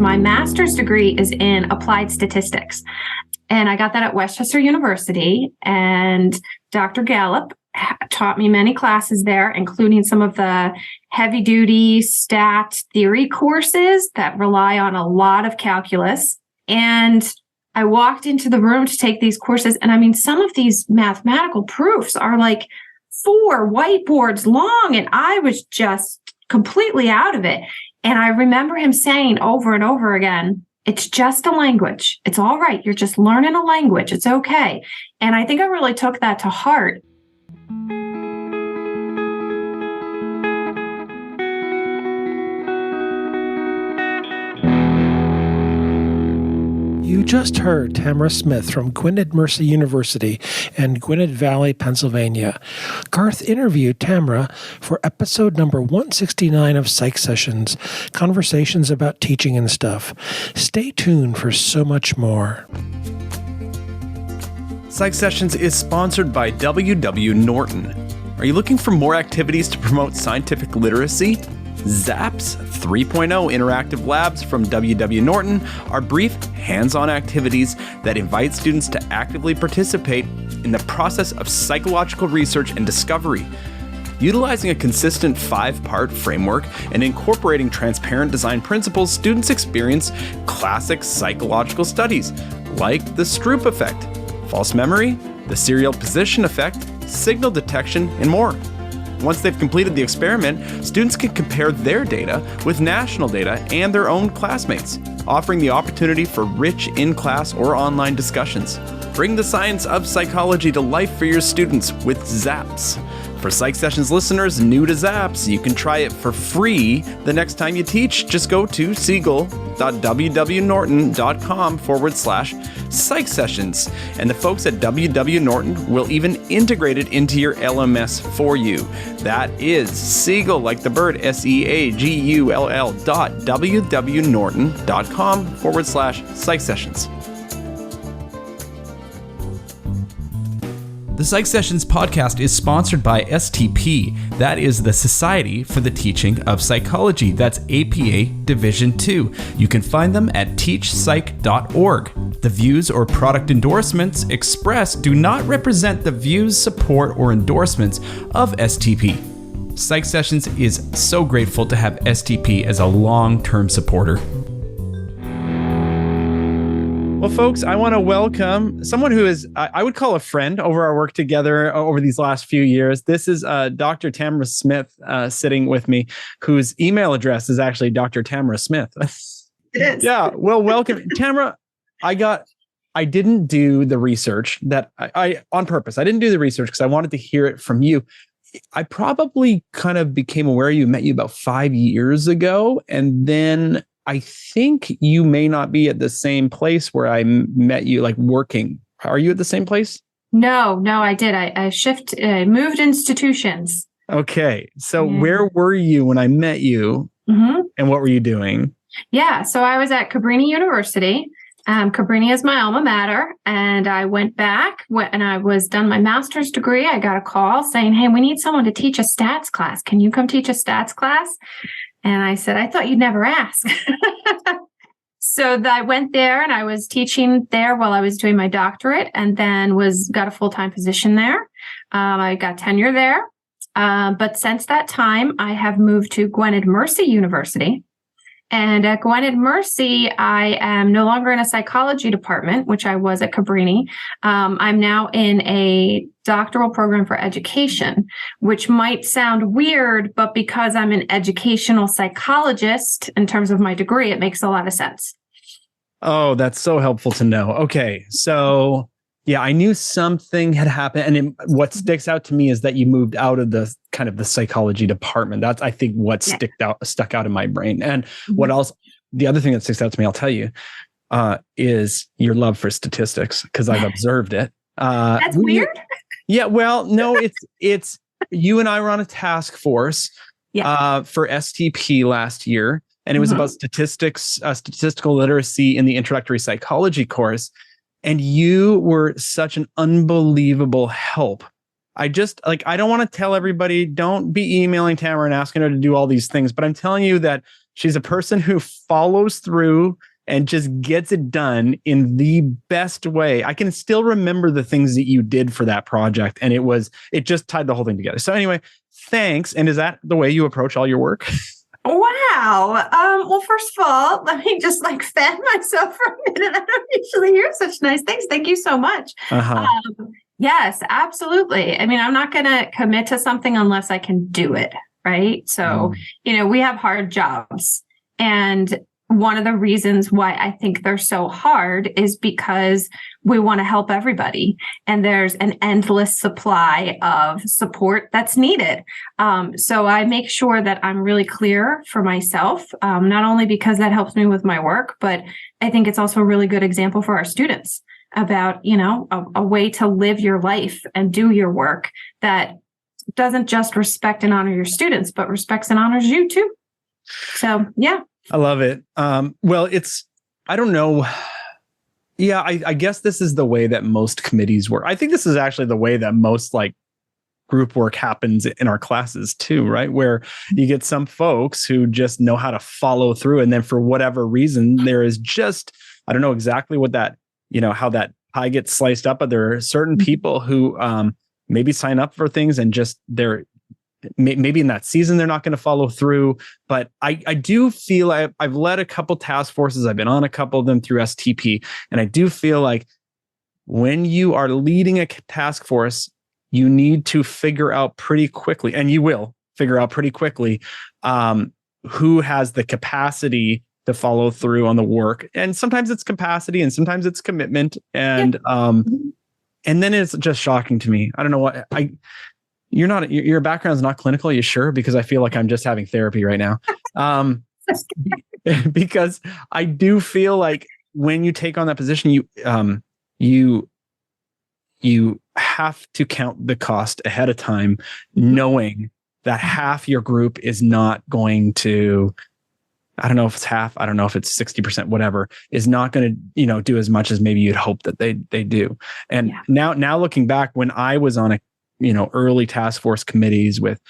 my master's degree is in applied statistics. And I got that at Westchester University. And Dr. Gallup taught me many classes there, including some of the heavy-duty stat theory courses that rely on a lot of calculus. And I walked into the room to take these courses. And I mean, some of these mathematical proofs are like 4 whiteboards long. And I was just completely out of it. And I remember him saying over and over again, it's just a language. It's all right. You're just learning a language. It's okay. And I think I really took that to heart. You just heard Tamarah Smith from Gwynedd Mercy University in Gwynedd Valley, Pennsylvania. Garth interviewed Tamarah for episode number 169 of Psych Sessions, Conversations About Teaching and Stuff. Stay tuned for so much more. Psych Sessions is sponsored by W.W. Norton. Are you looking for more activities to promote scientific literacy? ZAPS 3.0 interactive labs from W.W. Norton are brief, hands-on activities that invite students to actively participate in the process of psychological research and discovery. Utilizing a consistent 5-part framework and incorporating transparent design principles, students experience classic psychological studies like the Stroop effect, false memory, the serial position effect, signal detection, and more. Once they've completed the experiment, students can compare their data with national data and their own classmates, offering the opportunity for rich in-class or online discussions. Bring the science of psychology to life for your students with ZAPS. For Psych Sessions listeners new to ZAPS, you can try it for free the next time you teach. Just go to siegel.wwnorton.com/Psych Sessions. And the folks at WW Norton will even integrate it into your LMS for you. That is Siegel, like the bird, SEAGULL.wwnorton.com/Psych Sessions. The Psych Sessions podcast is sponsored by STP. That is the Society for the Teaching of Psychology. That's APA Division 2. You can find them at teachpsych.org. The views or product endorsements expressed do not represent the views, support, or endorsements of STP. Psych Sessions is so grateful to have STP as a long-term supporter. Well, folks, I want to welcome someone who is, I would call a friend over our work together over these last few years. This is Dr. Tamarah Smith sitting with me, whose email address is actually Dr. Tamarah Smith. It is. Yeah. Well, welcome. Tamarah, I didn't do the research that I on purpose. I didn't do the research because I wanted to hear it from you. I probably kind of became aware met you about 5 years ago. And then I think you may not be at the same place where I met you, like working. Are you at the same place? No, I did. I moved institutions. Okay. So Where were you when I met you and what were you doing? Yeah. So I was at Cabrini University. Cabrini is my alma mater. And I went back when I was done my master's degree. I got a call saying, hey, we need someone to teach a stats class. Can you come teach a stats class? And I said, I thought you'd never ask. So I went there and I was teaching there while I was doing my doctorate, and then got a full-time position there. I got tenure there. But since that time, I have moved to Gwynedd Mercy University. And at Gwynedd Mercy, I am no longer in a psychology department, which I was at Cabrini. I'm now in a doctoral program for education, which might sound weird, but because I'm an educational psychologist in terms of my degree, it makes a lot of sense. Oh, that's so helpful to know. Okay. So yeah, I knew something had happened. And what sticks out to me is that you moved out of the kind of the psychology department. That's, I think, what stuck out in my brain. And what else, the other thing that sticks out to me, I'll tell you, is your love for statistics, because I've observed it. That's weird. Yeah. Well, no, it's you and I were on a task force for STP last year. And it was about statistical literacy in the introductory psychology course. And you were such an unbelievable help. I don't want to tell everybody, don't be emailing Tamarah and asking her to do all these things, but I'm telling you that She's a person who follows through and just gets it done in the best way. I can still remember the things that you did for that project, and it just tied the whole thing together. So anyway, thanks. And is that the way you approach all your work? Wow. Well, first of all, let me just fan myself for a minute. I don't usually hear such nice things. Thank you so much. Yes, absolutely. I mean, I'm not going to commit to something unless I can do it. Right. So, we have hard jobs. And one of the reasons why I think they're so hard is because we want to help everybody. And there's an endless supply of support that's needed. So I make sure that I'm really clear for myself, not only because that helps me with my work, but I think it's also a really good example for our students about, a way to live your life and do your work that doesn't just respect and honor your students, but respects and honors you too. So, yeah. I love it. Well, I don't know. Yeah, I guess this is the way that most committees work. I think this is actually the way that most group work happens in our classes too, right? Where you get some folks who just know how to follow through. And then for whatever reason, there is just, I don't know exactly what that, how that pie gets sliced up, but there are certain people who maybe sign up for things and just maybe in that season, they're not going to follow through. But I do feel I've led a couple task forces. I've been on a couple of them through STP. And I do feel like when you are leading a task force, you need to figure out pretty quickly, and you will figure out pretty quickly, who has the capacity to follow through on the work. And sometimes it's capacity and sometimes it's commitment. And, and then it's just shocking to me. I don't know what your background is not clinical. Are you sure? Because I feel like I'm just having therapy right now. Because I do feel like when you take on that position, you have to count the cost ahead of time, knowing that half your group is not going to, I don't know if it's half, I don't know if it's 60%, whatever, is not going to, do as much as maybe you'd hope that they do. And now looking back, when I was on early task force committees with,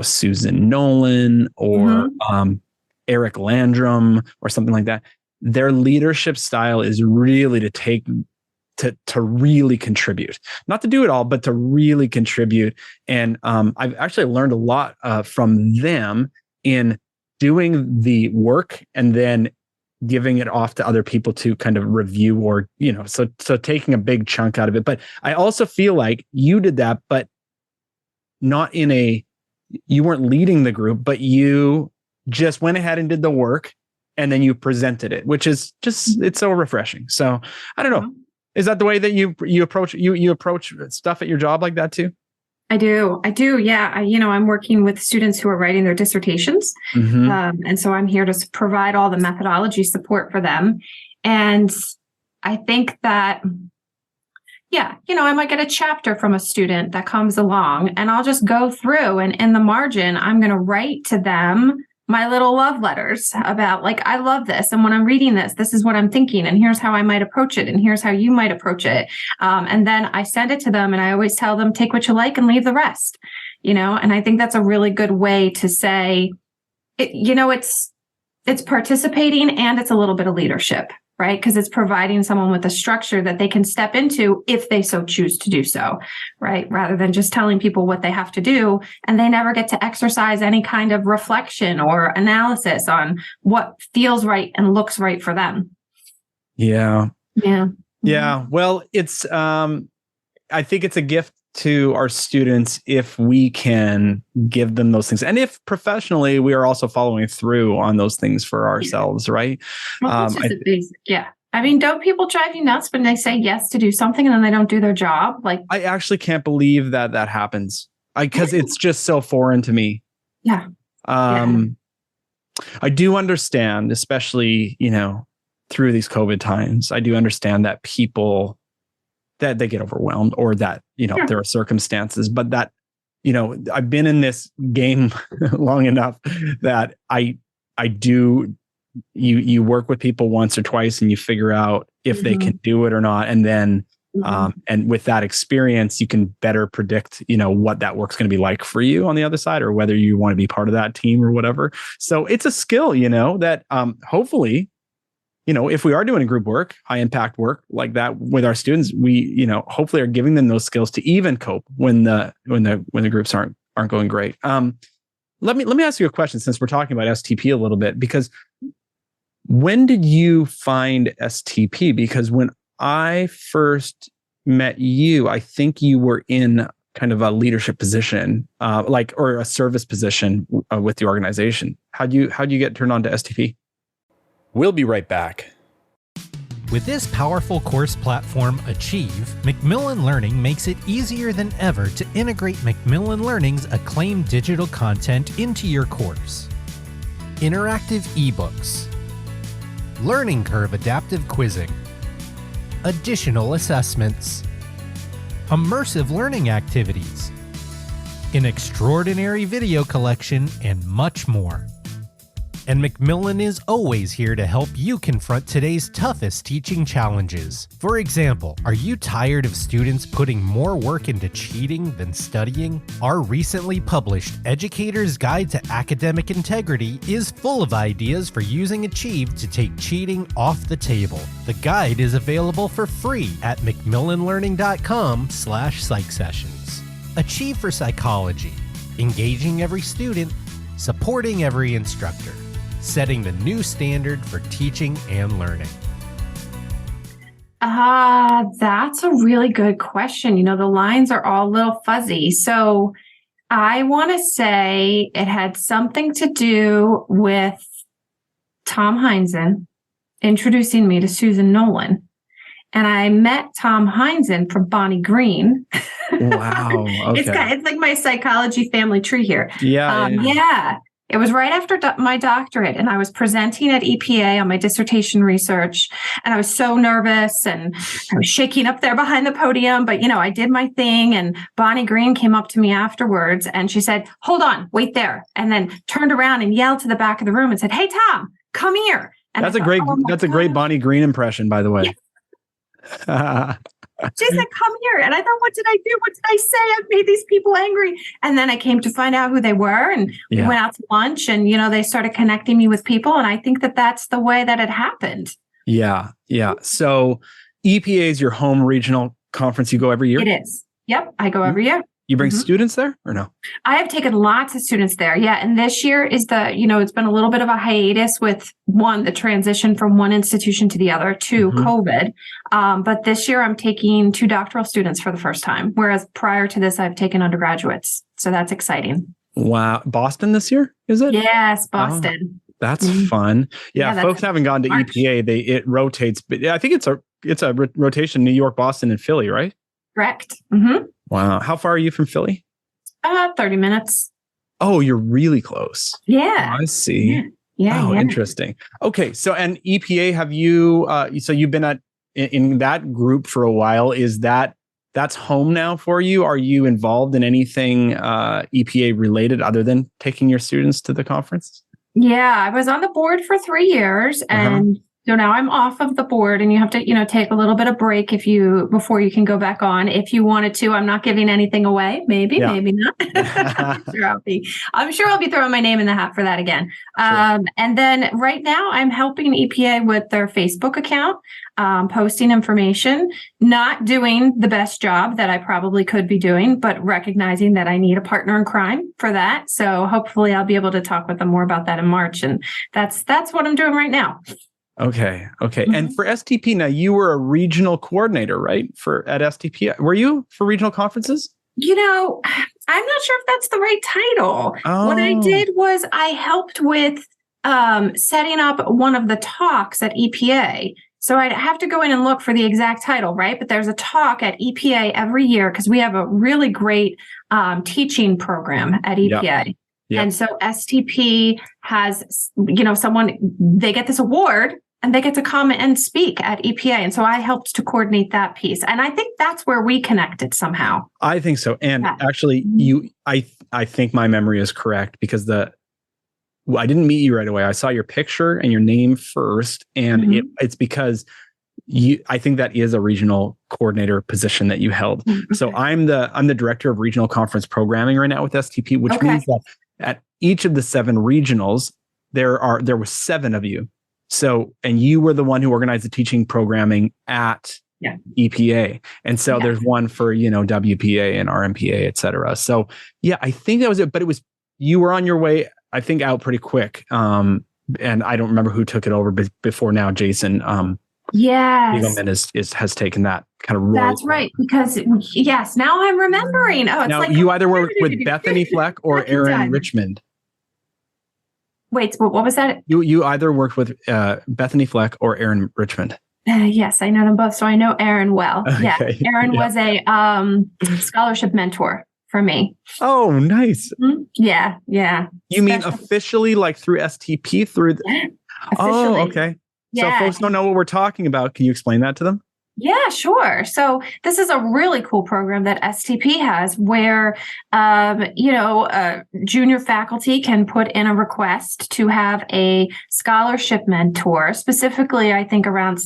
Susan Nolan or Eric Landrum or something like that, their leadership style is really to really contribute, not to do it all, but to really contribute. And I've actually learned a lot from them in doing the work and then giving it off to other people to kind of review or, so taking a big chunk out of it. But I also feel like you did that, but not you weren't leading the group, but you just went ahead and did the work and then you presented it, which is just, it's so refreshing. So I don't know. Is that the way that you approach stuff at your job like that too? I do. Yeah. I'm working with students who are writing their dissertations. And so I'm here to provide all the methodology support for them. And I think that, I might get a chapter from a student that comes along and I'll just go through and in the margin, I'm going to write to them my little love letters about I love this. And when I'm reading this, this is what I'm thinking. And here's how I might approach it. And here's how you might approach it. And then I send it to them and I always tell them, take what you like and leave the rest, and I think that's a really good way to say, it's participating and it's a little bit of leadership, right? Because it's providing someone with a structure that they can step into if they so choose to do so, right? Rather than just telling people what they have to do and they never get to exercise any kind of reflection or analysis on what feels right and looks right for them. Yeah. Yeah. Yeah. Well, it's, I think it's a gift to our students if we can give them those things. And if professionally, we are also following through on those things for ourselves, right? Well, that's just basic. Yeah. I mean, don't people drive you nuts when they say yes to do something and then they don't do their job? I actually can't believe that happens because it's just so foreign to me. Yeah. I do understand, especially, through these COVID times, I do understand that people that they get overwhelmed or that, there are circumstances, but that, I've been in this game long enough that I do, you work with people once or twice and you figure out if they can do it or not. And then And with that experience, you can better predict, what that work's going to be like for you on the other side, or whether you want to be part of that team or whatever. So it's a skill, that hopefully, if we are doing group work, high impact work like that with our students, we, hopefully are giving them those skills to even cope when the groups aren't going great. Let me ask you a question, since we're talking about STP a little bit, because when did you find STP? Because when I first met you, I think you were in kind of a leadership position, or a service position with the organization. How'd you get turned on to STP? We'll be right back. With this powerful course platform, Achieve, Macmillan Learning makes it easier than ever to integrate Macmillan Learning's acclaimed digital content into your course. Interactive ebooks, learning curve adaptive quizzing, additional assessments, immersive learning activities, an extraordinary video collection, and much more. And Macmillan is always here to help you confront today's toughest teaching challenges. For example, are you tired of students putting more work into cheating than studying? Our recently published Educator's Guide to Academic Integrity is full of ideas for using Achieve to take cheating off the table. The guide is available for free at macmillanlearning.com/psych sessions. Achieve for Psychology, engaging every student, supporting every instructor, setting the new standard for teaching and learning. That's a really good question. The lines are all a little fuzzy. So I want to say it had something to do with Tom Heinzen introducing me to Susan Nolan. And I met Tom Heinzen from Bonnie Green. Wow. Okay. It's like my psychology family tree here. Yeah. It was right after my doctorate, and I was presenting at EPA on my dissertation research, and I was so nervous, and I was shaking up there behind the podium, but I did my thing, and Bonnie Green came up to me afterwards, and she said, "Hold on, wait there," and then turned around and yelled to the back of the room and said, "Hey, Tom, come here." And that's a great Bonnie Green impression, by the way. Yeah. She said, "Come here." And I thought, what did I do? What did I say? I've made these people angry. And then I came to find out who they were, and we went out to lunch, and, they started connecting me with people. And I think that that's the way that it happened. Yeah. So EPA is your home regional conference. You go every year? It is. Yep. I go every year. You bring students there or no? I have taken lots of students there. Yeah. And this year is it's been a little bit of a hiatus with the transition from one institution to the other to COVID. But this year I'm taking 2 doctoral students for the first time, whereas prior to this, I've taken undergraduates. So that's exciting. Wow. Boston this year, is it? Yes, Boston. Oh, that's fun. Yeah. Folks haven't gone to March. EPA. It rotates, but I think it's a rotation, New York, Boston, and Philly, right? Correct. Mm-hmm. Wow. How far are you from Philly? 30 minutes. Oh, you're really close. Yeah. I see. Yeah. Interesting. Okay. So, and EPA, have you, so you've been in that group for a while. That's home now for you? Are you involved in anything EPA related other than taking your students to the conference? Yeah, I was on the board for 3 years, and so now I'm off of the board, and you have to, take a little bit of break before you can go back on if you wanted to. I'm not giving anything away. Maybe not. I'm sure I'll be throwing my name in the hat for that again. Sure. And then right now I'm helping EPA with their Facebook account, posting information, not doing the best job that I probably could be doing, but recognizing that I need a partner in crime for that. So hopefully I'll be able to talk with them more about that in March. And that's what I'm doing right now. Okay. And for STP, now you were a regional coordinator, right? At STP, were you for regional conferences? I'm not sure if that's the right title. Oh. What I did was I helped with setting up one of the talks at EPA. So I'd have to go in and look for the exact title, right? But there's a talk at EPA every year because we have a really great teaching program at EPA. Yep. And so STP has, they get this award and they get to come and speak at EPA. And so I helped to coordinate that piece. And I think that's where we connected somehow. I think so. And actually, I think my memory is correct because I didn't meet you right away. I saw your picture and your name first. And it's because I think that is a regional coordinator position that you held. Okay. So I'm the director of regional conference programming right now with STP, which means that at each of the 7 regionals, there were 7 of you. So, and you were the one who organized the teaching programming at EPA. And so there's one for, WPA and RMPA, et cetera. So I think that was it, but you were on your way, I think, out pretty quick. And I don't remember who took it over before now, Jason. Eagleman has taken that kind of role. That's right. Because now I'm remembering. Oh, it's now like you either worked with Bethany Fleck or Aaron Richmond. Wait, what was that? You either worked with Bethany Fleck or Aaron Richmond. Yes, I know them both. So I know Aaron well. Okay. Yeah, Aaron was a scholarship mentor for me. Oh, nice. Mm-hmm. Yeah. You mean officially, like through STP? Officially. Oh, okay. Yeah. So folks don't know what we're talking about. Can you explain that to them? Yeah, sure. So this is a really cool program that STP has where, junior faculty can put in a request to have a scholarship mentor, specifically, I think, around,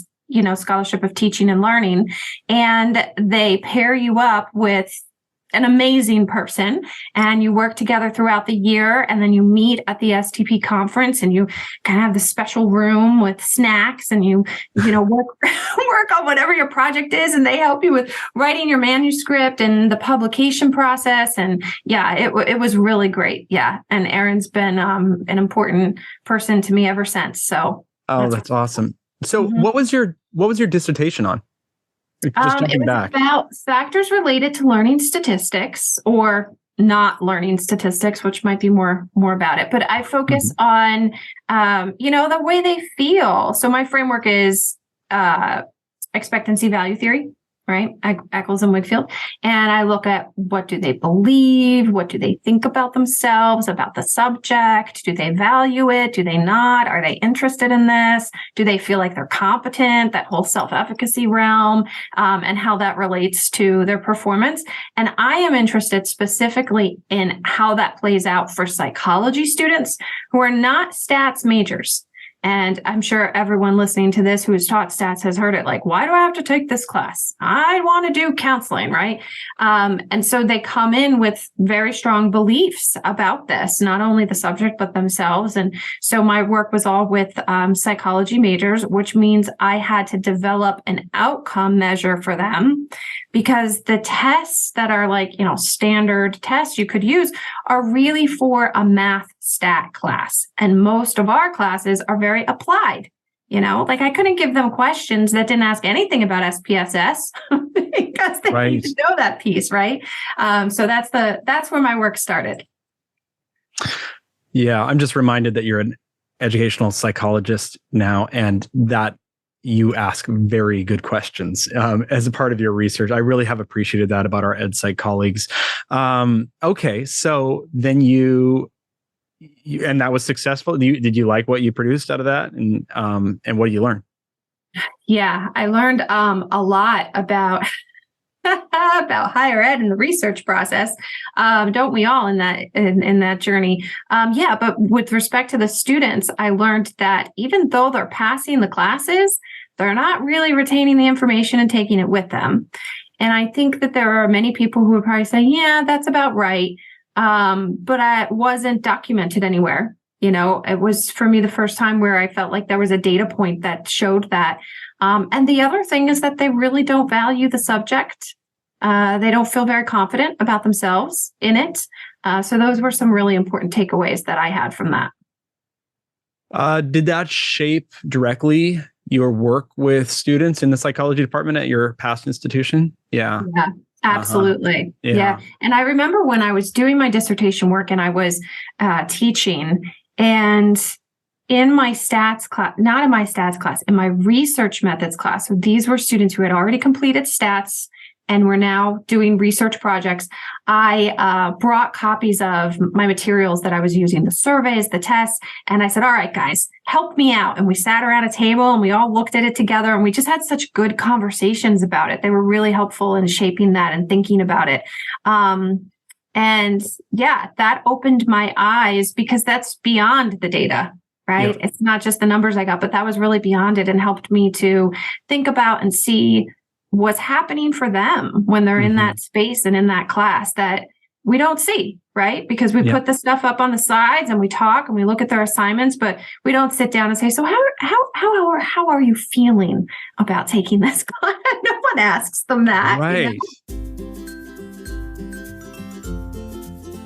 scholarship of teaching and learning. And they pair you up with an amazing person, and you work together throughout the year, and then you meet at the STP conference, and you kind of have this special room with snacks, and you work on whatever your project is, and they help you with writing your manuscript and the publication process. And it was really great. Yeah. And Aaron's been an important person to me ever since. So that's awesome. So what was your dissertation on? Just jumping back. About factors related to learning statistics or not learning statistics, which might be more about it. But I focus on, the way they feel. So my framework is expectancy value theory, right? Eccles and Wakefield. And I look at what do they believe? What do they think about themselves, about the subject? Do they value it? Do they not? Are they interested in this? Do they feel like they're competent? That whole self-efficacy realm, and how that relates to their performance. And I am interested specifically in how that plays out for psychology students who are not stats majors. And I'm sure everyone listening to this who has taught stats has heard it, like, why do I have to take this class? I want to do counseling, right? And so they come in with very strong beliefs about this, not only the subject, but themselves. And so my work was all with psychology majors, which means I had to develop an outcome measure for them, because the tests that are like, standard tests you could use are really for a math stat class. And most of our classes are very applied. Like I couldn't give them questions that didn't ask anything about SPSS because they need to know that piece, right? So that's where my work started. Yeah, I'm just reminded that you're an educational psychologist now, and that you ask very good questions as a part of your research. I really have appreciated that about our ed psych colleagues. Okay, so then you and that was successful. Did you like what you produced out of that? And what did you learn? Yeah, I learned a lot about higher ed and the research process. Don't we all in that journey? But with respect to the students, I learned that even though they're passing the classes, they're not really retaining the information and taking it with them. And I think that there are many people who would probably say, yeah, that's about right. But it wasn't documented anywhere. It was for me the first time where I felt like there was a data point that showed that. And the other thing is that they really don't value the subject. They don't feel very confident about themselves in it. So those were some really important takeaways that I had from that. Did that shape directly your work with students in the psychology department at your past institution? Yeah. Absolutely. Yeah. And I remember when I was doing my dissertation work and I was teaching, and in my stats class, not in my stats class, in my research methods class, so these were students who had already completed stats and were now doing research projects. I brought copies of my materials that I was using, the surveys, the tests, and I said, all right, guys, help me out. And we sat around a table and we all looked at it together, and we just had such good conversations about it. They were really helpful in shaping that and thinking about it. And that opened my eyes, because that's beyond the data. right? Yeah. It's not just the numbers I got, but that was really beyond it and helped me to think about and see what's happening for them when they're in that space and in that class that we don't see, right? Because we put the stuff up on the sides and we talk and we look at their assignments, but we don't sit down and say, so how are you feeling about taking this class? No one asks them that. Right.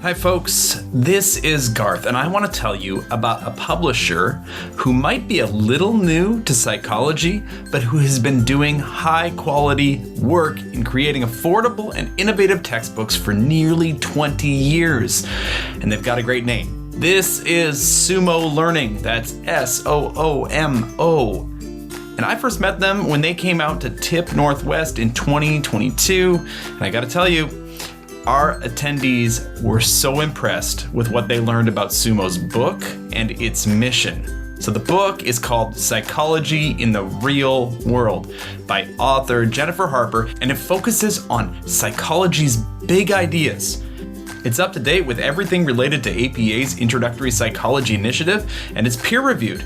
Hi, folks. This is Garth, and I want to tell you about a publisher who might be a little new to psychology, but who has been doing high-quality work in creating affordable and innovative textbooks for nearly 20 years. And they've got a great name. This is Sumo Learning. That's SOOMO. And I first met them when they came out to TIP Northwest in 2022. And I got to tell you, our attendees were so impressed with what they learned about Sumo's book and its mission. So the book is called Psychology in the Real World by author Jennifer Harper, and it focuses on psychology's big ideas. It's up to date with everything related to APA's Introductory Psychology Initiative, and it's peer-reviewed.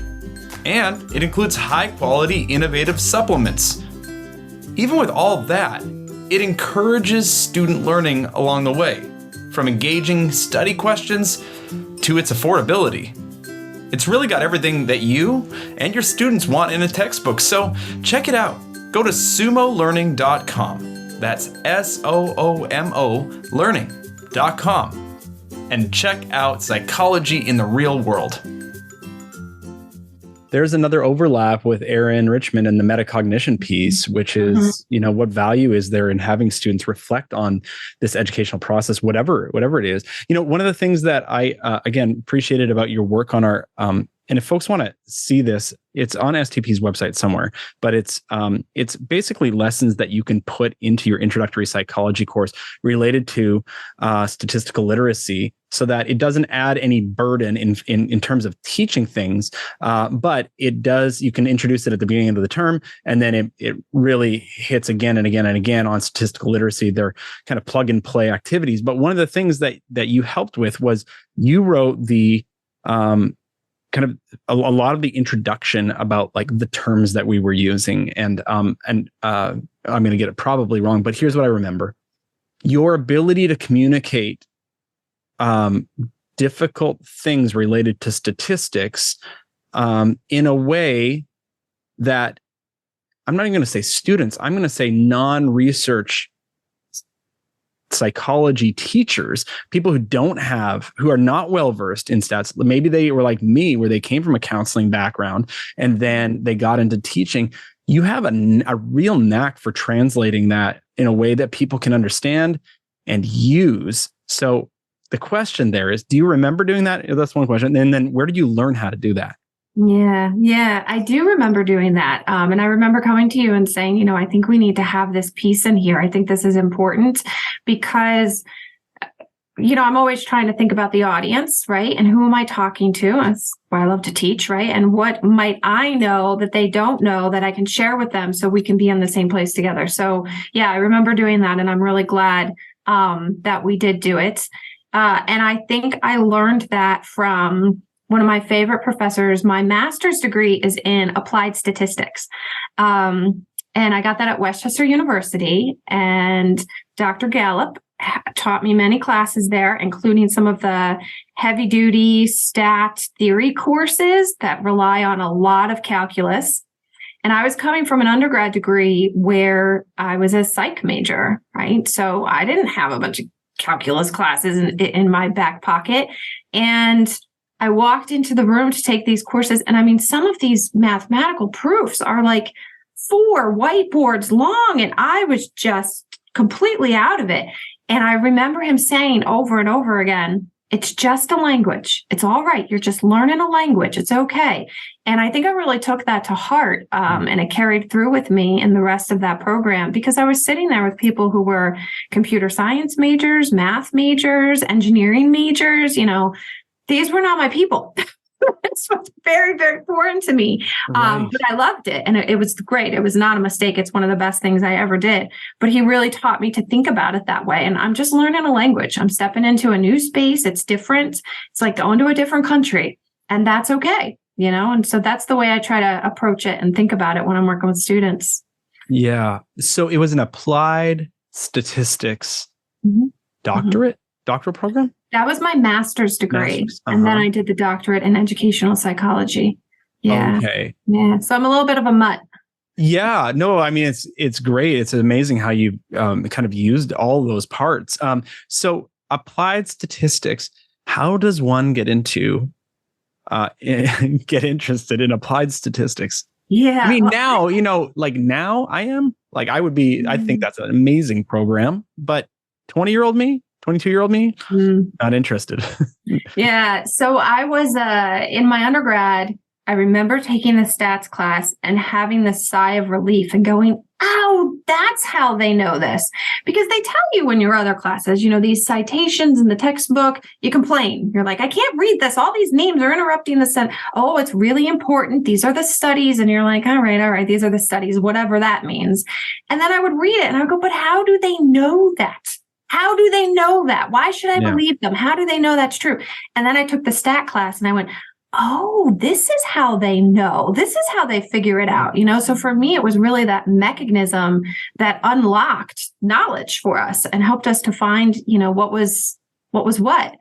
And it includes high-quality, innovative supplements. Even with all that, it encourages student learning along the way, from engaging study questions to its affordability. It's really got everything that you and your students want in a textbook, so check it out. Go to sumolearning.com. That's SOOMO learning.com and check out Psychology in the Real World. There's another overlap with Aaron Richmond and the metacognition piece, which is, what value is there in having students reflect on this educational process, whatever it is. One of the things that I, again, appreciated about your work on our, and if folks want to see this, it's on STP's website somewhere, but it's basically lessons that you can put into your introductory psychology course related to statistical literacy, so that it doesn't add any burden in terms of teaching things, but it does. You can introduce it at the beginning of the term, and then it really hits again and again and again on statistical literacy. They're kind of plug and play activities. But one of the things that you helped with was you wrote the kind of a lot of the introduction about like the terms that we were using, and I'm going to get it probably wrong, but here's what I remember: your ability to communicate difficult things related to statistics in a way that, I'm not even going to say students, I'm going to say non-research psychology teachers, people who are not well versed in stats. Maybe they were like me, where they came from a counseling background and then they got into teaching. You have a real knack for translating that in a way that people can understand and use. So the question there is, do you remember doing that? That's one question. And then where did you learn how to do that? Yeah, I do remember doing that. And I remember coming to you and saying, I think we need to have this piece in here. I think this is important because, I'm always trying to think about the audience, right? And who am I talking to? That's why I love to teach, right? And what might I know that they don't know that I can share with them so we can be in the same place together. So yeah, I remember doing that, and I'm really glad that we did do it. And I think I learned that from one of my favorite professors. My master's degree is in applied statistics. And I got that at Westchester University. And Dr. Gallup taught me many classes there, including some of the heavy-duty stat theory courses that rely on a lot of calculus. And I was coming from an undergrad degree where I was a psych major, right? So I didn't have a bunch of calculus classes in my back pocket. And I walked into the room to take these courses. And I mean, some of these mathematical proofs are like 4 whiteboards long. And I was just completely out of it. And I remember him saying over and over again, it's just a language. It's all right. You're just learning a language. It's okay. And I think I really took that to heart. And it carried through with me in the rest of that program, because I was sitting there with people who were computer science majors, math majors, engineering majors. These were not my people. This was very, very foreign to me. Right. But I loved it. And it was great. It was not a mistake. It's one of the best things I ever did. But he really taught me to think about it that way. And I'm just learning a language. I'm stepping into a new space. It's different. It's like going to a different country. And that's okay. And so that's the way I try to approach it and think about it when I'm working with students. Yeah. So it was an applied statistics doctoral program? That was my master's degree. And then I did the doctorate in educational psychology. Yeah. Okay. Yeah. So I'm a little bit of a mutt. Yeah. No, I mean, it's great. It's amazing how you kind of used all those parts. So applied statistics, how does one get interested in applied statistics? Yeah. I mean, now, now I am like, I would be, I think that's an amazing program, but 20-year-old me, 22-year-old me, not interested. Yeah. So I was in my undergrad, I remember taking the stats class and having this sigh of relief and going, oh, that's how they know this. Because they tell you in your other classes, these citations in the textbook, you complain. You're like, I can't read this. All these names are interrupting the sentence. Oh, it's really important. These are the studies. And you're like, all right. These are the studies, whatever that means. And then I would read it and I would go, but how do they know that? How do they know that? Why should I believe them? How do they know that's true? And then I took the stat class and I went, oh, this is how they know. This is how they figure it out. So for me, it was really that mechanism that unlocked knowledge for us and helped us to find, what was what.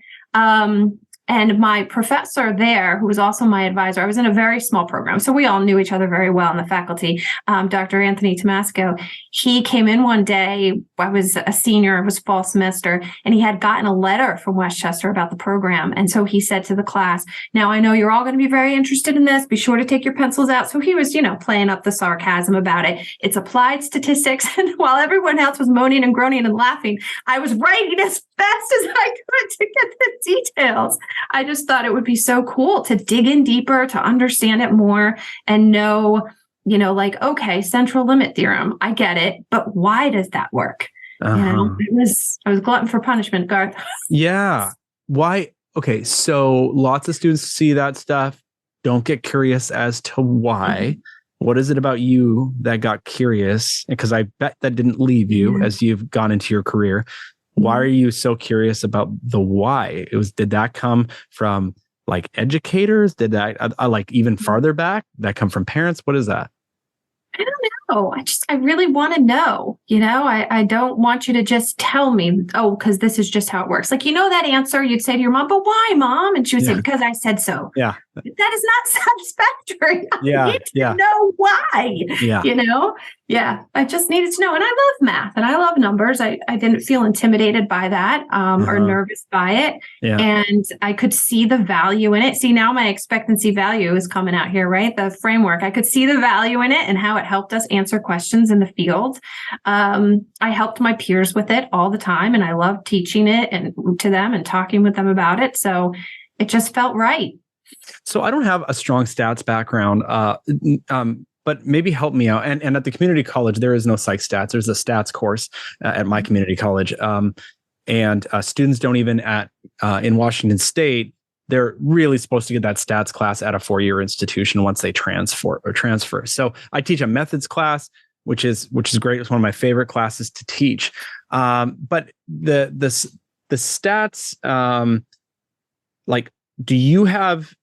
And my professor there, who was also my advisor, I was in a very small program, so we all knew each other very well in the faculty. Dr. Anthony Tomasco, he came in one day. I was a senior, it was fall semester, and he had gotten a letter from Westchester about the program. And so he said to the class, now I know you're all going to be very interested in this. Be sure to take your pencils out. So he was, playing up the sarcasm about it. It's applied statistics. And while everyone else was moaning and groaning and laughing, I was writing as fast as I could to get the details. I just thought it would be so cool to dig in deeper, to understand it more and know, okay, central limit theorem, I get it, but why does that work? I was glutton for punishment, Garth. Yeah. Why? Okay. So lots of students see that stuff, don't get curious as to why. What is it about you that got curious? Because I bet that didn't leave you as you've gone into your career. Why are you so curious about the why? Did that come from like educators? Did that like even farther back? Did that come from parents? What is that? I don't know. I really want to know, I don't want you to just tell me, oh, because this is just how it works. Like, that answer you'd say to your mom, but why, Mom? And she would say, because I said so. Yeah. That is not satisfactory. I need to know why, Yeah. I just needed to know. And I love math and I love numbers. I didn't feel intimidated by that or nervous by it. Yeah. And I could see the value in it. See, now my expectancy value is coming out here, right? The framework. I could see the value in it and how it helped us answer questions in the field. I helped my peers with it all the time. And I loved teaching it and to them and talking with them about it. So it just felt right. So I don't have a strong stats background. But maybe help me out. And at the community college, there is no psych stats. There's a stats course at my community college. And students don't even in Washington State, they're really supposed to get that stats class at a 4-year institution once they transfer. So I teach a methods class, which is great. It's one of my favorite classes to teach. But the stats, do you have?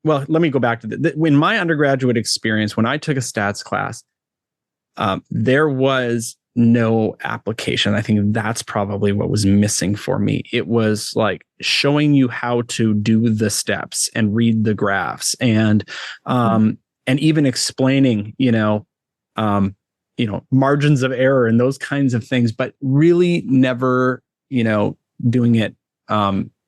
Well, let me go back to in my undergraduate experience, when I took a stats class, there was no application. I think that's probably what was missing for me. It was like showing you how to do the steps and read the graphs and even explaining, margins of error and those kinds of things, but really never, doing it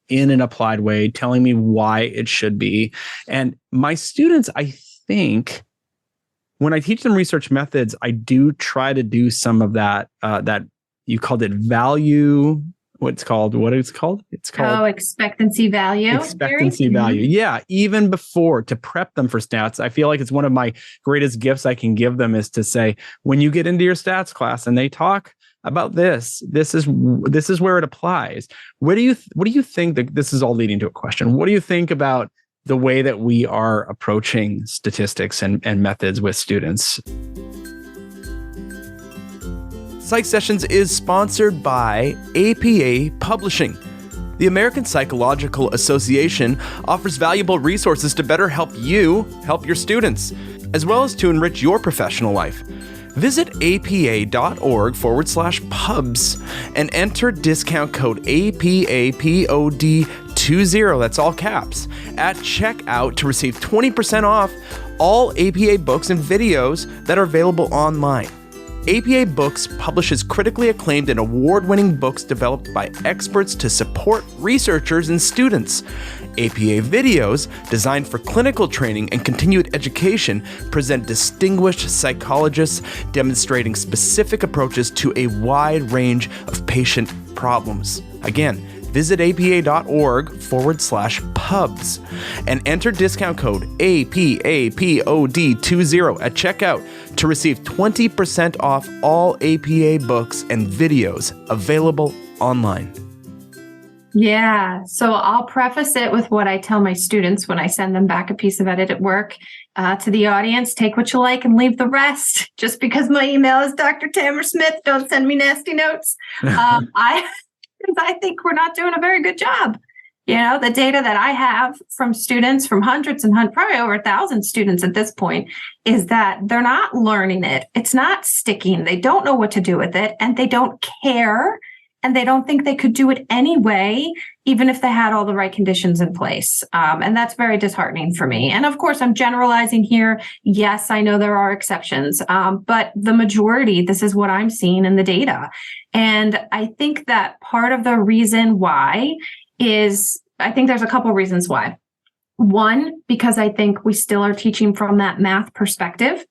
in an applied way, telling me why it should be. And my students, I think, when I teach them research methods, I do try to do some of that, that you called it value. What it's called? It's called expectancy value. Expectancy value. Yeah. Even before, to prep them for stats, I feel like it's one of my greatest gifts I can give them is to say, when you get into your stats class and they talk about this is where it applies. What do you think that this is all leading to a question? What do you think about the way that we are approaching statistics and methods with students? Psych Sessions is sponsored by APA Publishing. The American Psychological Association offers valuable resources to better help you help your students, as well as to enrich your professional life. Visit apa.org/pubs and enter discount code APAPOD20, that's all caps, at checkout to receive 20% off all APA books and videos that are available online. APA Books publishes critically acclaimed and award-winning books developed by experts to support researchers and students. APA videos, designed for clinical training and continued education, present distinguished psychologists demonstrating specific approaches to a wide range of patient problems. Again, visit apa.org/pubs and enter discount code APAPOD20 at checkout to receive 20% off all APA books and videos available online. Yeah. So I'll preface it with what I tell my students when I send them back a piece of edited work to the audience. Take what you like and leave the rest. Just because my email is Dr. Tamarah Smith, don't send me nasty notes. I think we're not doing a very good job. You know, the data that I have from students, from hundreds and probably over 1,000 students at this point, is that they're not learning it. It's not sticking. They don't know what to do with it, and they don't care, and they don't think they could do it anyway, even if they had all the right conditions in place. And that's very disheartening for me. And of course, I'm generalizing here. Yes, I know there are exceptions, but the majority, this is what I'm seeing in the data. And I think that part of the reason why is, I think there's a couple reasons why. One, because I think we still are teaching from that math perspective.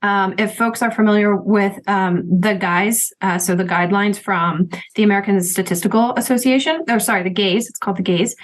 If folks are familiar with the GAIS, so the guidelines from the American Statistical Association, the GAIS, it's called the GAIS,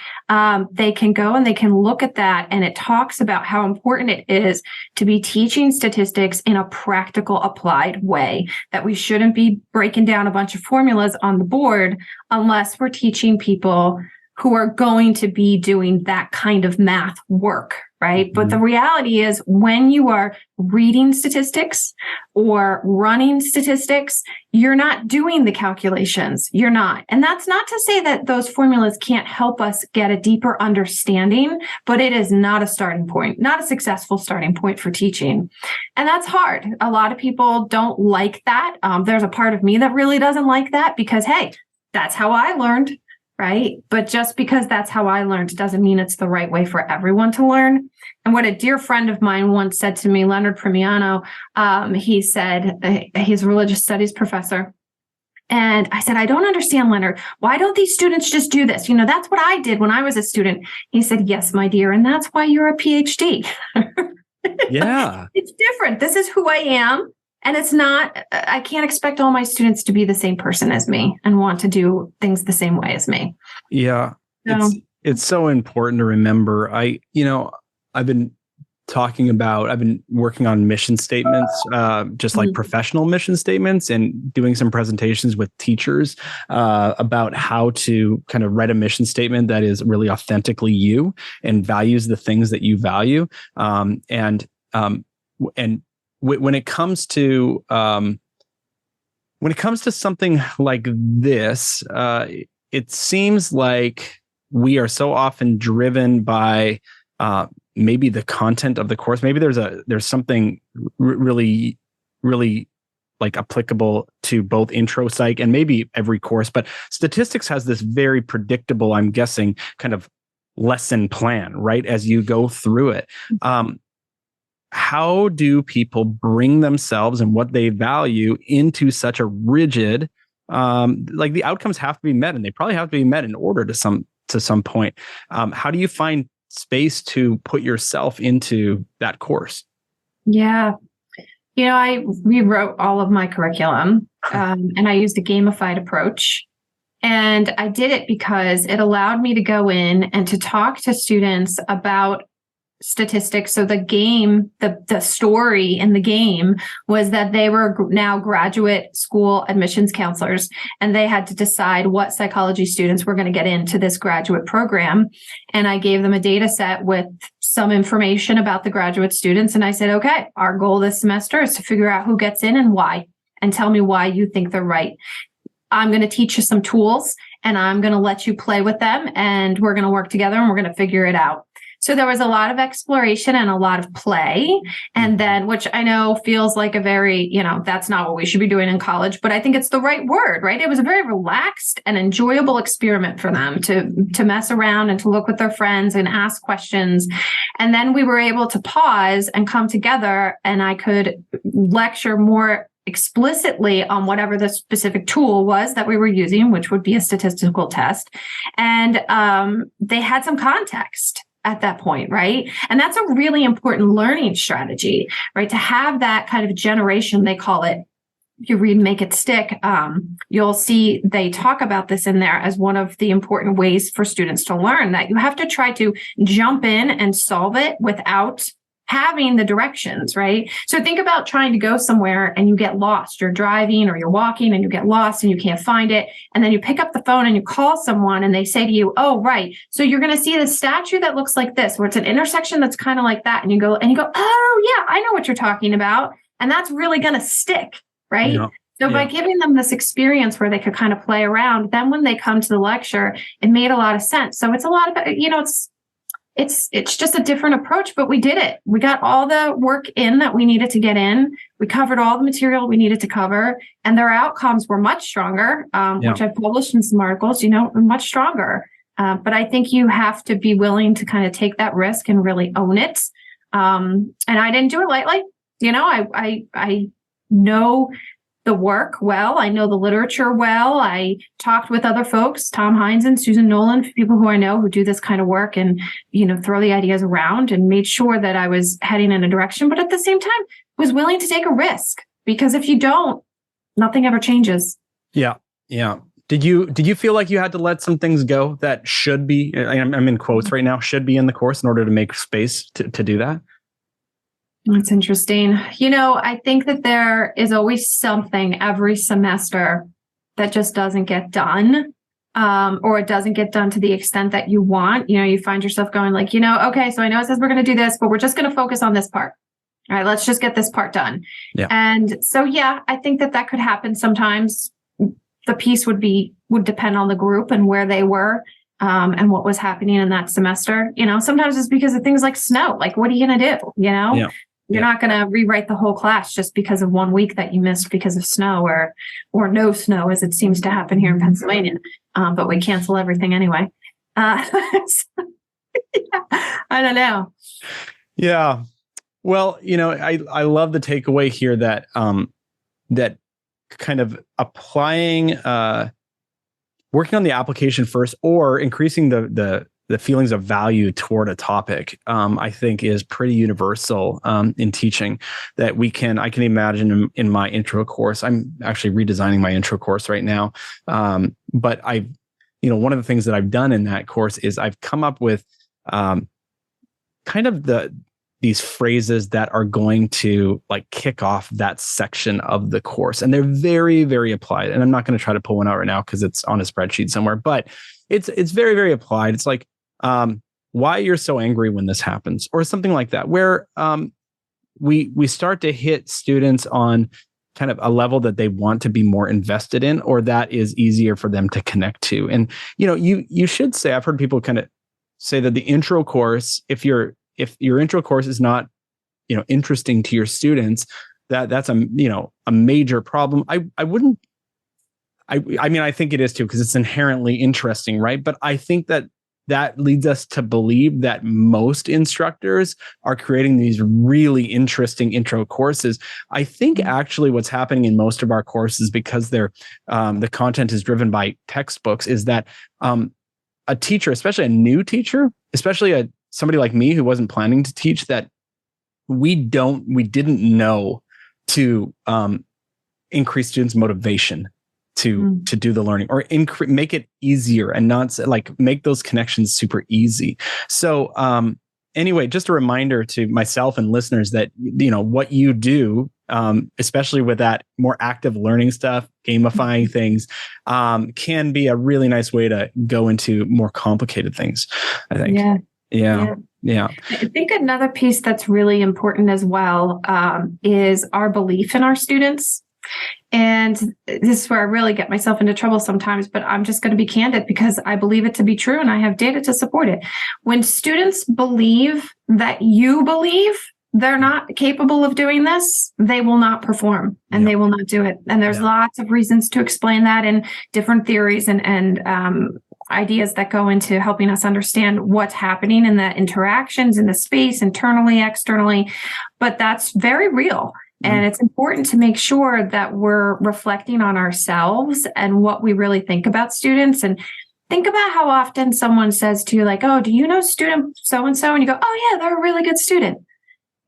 they can go and they can look at that, and it talks about how important it is to be teaching statistics in a practical, applied way, that we shouldn't be breaking down a bunch of formulas on the board unless we're teaching people who are going to be doing that kind of math work, right? Mm-hmm. But the reality is, when you are reading statistics or running statistics, you're not doing the calculations. You're not. And that's not to say that those formulas can't help us get a deeper understanding, but it is not a starting point, not a successful starting point for teaching. And that's hard. A lot of people don't like that. There's a part of me that really doesn't like that because, hey, that's how I learned. Right? But just because that's how I learned doesn't mean it's the right way for everyone to learn. And what a dear friend of mine once said to me, Leonard Premiano, he said, he's a religious studies professor. And I said, I don't understand, Leonard. Why don't these students just do this? You know, that's what I did when I was a student. He said, yes, my dear. And that's why you're a PhD. Yeah. It's different. This is who I am. And it's not, I can't expect all my students to be the same person as me and want to do things the same way as me. Yeah. It's so important to remember. I've been working on mission statements, just like professional mission statements, and doing some presentations with teachers about how to kind of write a mission statement that is really authentically you and values the things that you value. When it comes to something like this, it seems like we are so often driven by maybe the content of the course. Maybe there's something really, really like applicable to both intro psych and maybe every course. But statistics has this very predictable, I'm guessing, kind of lesson plan, right, as you go through it. How do people bring themselves and what they value into such a rigid, like the outcomes have to be met, and they probably have to be met in order to some point. How do you find space to put yourself into that course? Yeah. You know, I rewrote all of my curriculum, and I used a gamified approach. And I did it because it allowed me to go in and to talk to students about statistics. So the game, the story in the game was that they were now graduate school admissions counselors, and they had to decide what psychology students were going to get into this graduate program. And I gave them a data set with some information about the graduate students. And I said, okay, our goal this semester is to figure out who gets in and why, and tell me why you think they're right. I'm going to teach you some tools, and I'm going to let you play with them, and we're going to work together and we're going to figure it out. So there was a lot of exploration and a lot of play. And then, which I know feels like a very, that's not what we should be doing in college, but I think it's the right word, right? It was a very relaxed and enjoyable experiment for them to mess around and to look with their friends and ask questions. And then we were able to pause and come together, and I could lecture more explicitly on whatever the specific tool was that we were using, which would be a statistical test. And they had some context at that point, right? And that's a really important learning strategy, right? To have that kind of generation, they call it. If you read Make It Stick, you'll see they talk about this in there as one of the important ways for students to learn, that you have to try to jump in and solve it without having the directions, right? So think about trying to go somewhere and you get lost. You're driving or you're walking and you get lost and you can't find it. And then you pick up the phone and you call someone and they say to you, oh, right. So you're going to see the statue that looks like this, where it's an intersection that's kind of like that. And you go, oh, yeah, I know what you're talking about. And that's really going to stick, right? Yeah. So by giving them this experience where they could kind of play around, then when they come to the lecture, it made a lot of sense. So it's a lot of, it's just a different approach, but we did it. We got all the work in that we needed to get in. We covered all the material we needed to cover, and their outcomes were much stronger, which I published in some articles, much stronger. But I think you have to be willing to kind of take that risk and really own it. And I didn't do it lightly. I know the work well. I know the literature well. I talked with other folks, Tom Hines and Susan Nolan, people who I know who do this kind of work and, throw the ideas around, and made sure that I was heading in a direction, but at the same time was willing to take a risk, because if you don't, nothing ever changes. Yeah. Yeah. Did you feel like you had to let some things go that should be, I'm in quotes right now, should be in the course in order to make space to do that? That's interesting. I think that there is always something every semester that just doesn't get done, or it doesn't get done to the extent that you want. You find yourself going like, okay, so I know it says we're going to do this, but we're just going to focus on this part. All right, let's just get this part done. Yeah. And so, I think that could happen sometimes. The piece would depend on the group and where they were. And what was happening in that semester. Sometimes it's because of things like snow. Like, what are you going to do? Yeah. You're not going to rewrite the whole class just because of 1 week that you missed because of snow or no snow, as it seems to happen here in Pennsylvania. But we cancel everything anyway. I don't know. Yeah. Well, I love the takeaway here that that kind of applying, working on the application first, or increasing the feelings of value toward a topic, I think is pretty universal in teaching. That I can imagine in my intro course. I'm actually redesigning my intro course right now. But one of the things that I've done in that course is I've come up with kind of these phrases that are going to like kick off that section of the course. And they're very, very applied. And I'm not going to try to pull one out right now because it's on a spreadsheet somewhere, but it's very, very applied. It's like, why you're so angry when this happens, or something like that, where we start to hit students on kind of a level that they want to be more invested in, or that is easier for them to connect to. And you should say, I've heard people kind of say that the intro course, if your intro course is not interesting to your students, that's a major problem. I wouldn't. I mean, I think it is too, because it's inherently interesting, right? But I think that leads us to believe that most instructors are creating these really interesting intro courses. I think actually what's happening in most of our courses, because the content is driven by textbooks, is that a teacher, especially a new teacher, especially somebody like me who wasn't planning to teach, that we didn't know to increase students' motivation to do the learning, or make it easier, and not like make those connections super easy. So anyway, just a reminder to myself and listeners that what you do, especially with that more active learning stuff, gamifying things, can be a really nice way to go into more complicated things, I think. Yeah. I think another piece that's really important as well is our belief in our students. And this is where I really get myself into trouble sometimes, but I'm just going to be candid because I believe it to be true and I have data to support it. When students believe that you believe they're not capable of doing this, they will not perform and they will not do it. And there's lots of reasons to explain that in different theories and ideas that go into helping us understand what's happening in the interactions in the space, internally, externally. But that's very real. And it's important to make sure that we're reflecting on ourselves and what we really think about students. And think about how often someone says to you, like, oh, do you know student so-and-so? And you go, oh, yeah, they're a really good student.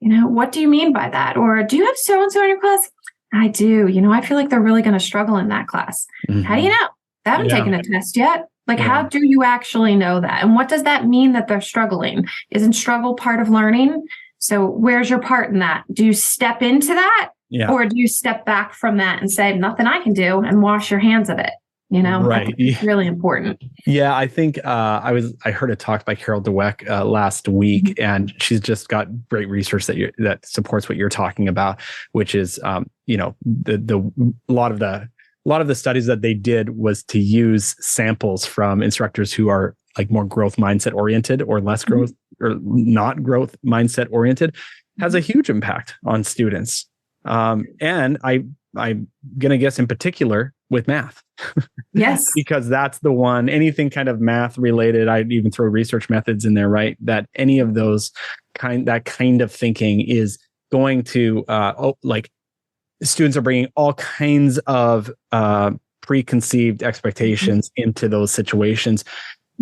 What do you mean by that? Or do you have so-and-so in your class? I do. I feel like they're really going to struggle in that class. How do you know? They haven't taken a test yet. Like, how do you actually know that? And what does that mean that they're struggling? Isn't struggle part of learning? So where's your part in that? Do you step into that? Or do you step back from that and say, nothing I can do, and wash your hands of it? Right. It's really important. Yeah, I think I heard a talk by Carol Dweck last week, and she's just got great research that supports what you're talking about, which is a lot of the studies that they did was to use samples from instructors who are like more growth mindset oriented or less growth or not growth mindset oriented, has a huge impact on students. And I'm going to guess in particular with math. Yes. Because that's the one, anything kind of math related, I'd even throw research methods in there, right? That any of those that kind of thinking is going to, students are bringing all kinds of preconceived expectations into those situations,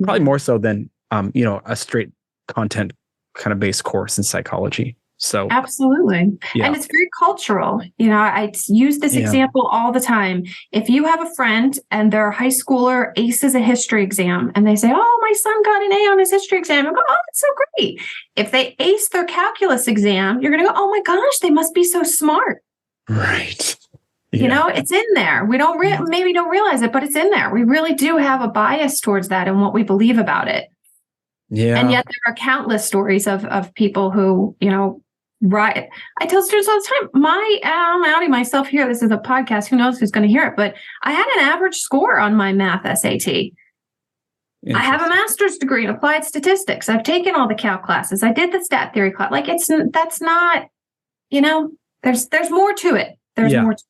probably more so than, a straight content kind of based course in psychology. So absolutely. Yeah. And it's very cultural. I use this example all the time. If you have a friend and their high schooler aces a history exam and they say, oh, my son got an A on his history exam, you go, oh, that's so great. If they ace their calculus exam, you're going to go, oh my gosh, they must be so smart. Right. Yeah. It's in there. We maybe don't realize it, but it's in there. We really do have a bias towards that and what we believe about it. Yeah. And yet there are countless stories of people who, right. I tell students all the time, I'm outing myself here. This is a podcast. Who knows who's going to hear it? But I had an average score on my math SAT. I have a master's degree in applied statistics. I've taken all the calc classes. I did the stat theory class. Like that's not, there's more to it. There's more to